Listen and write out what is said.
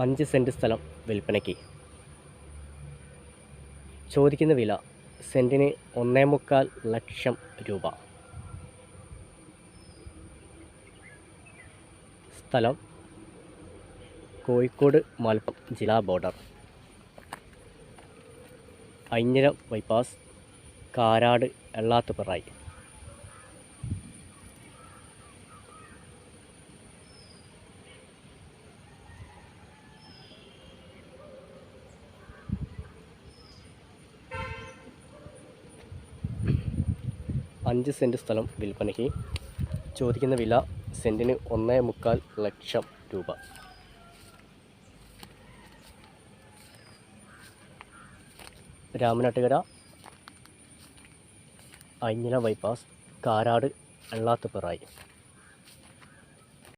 5 cent സ്ഥലം വിൽപ്പനയ്ക്ക്. ചോദിക്കുന്ന വില സെൻറ്റിന് 1,25 ലക്ഷം രൂപ. സ്ഥലം കോഴിക്കോട് മലപ്പുറം ജില്ലാ ബോർഡർ. അയിഞ്ഞിരം ബൈപ്പാസ്, കാരാട് എള്ളാത്തുപിറായി. അഞ്ച് സെൻറ്റ് സ്ഥലം വിൽപ്പനയ്ക്ക്. ചോദിക്കുന്ന വില സെൻറ്റിന് 1,25 ലക്ഷം രൂപ. രാമനാട്ടുകര, അയിഞ്ഞിരം ബൈപ്പാസ്, കാരാട് എള്ളാത്തുപിറായി.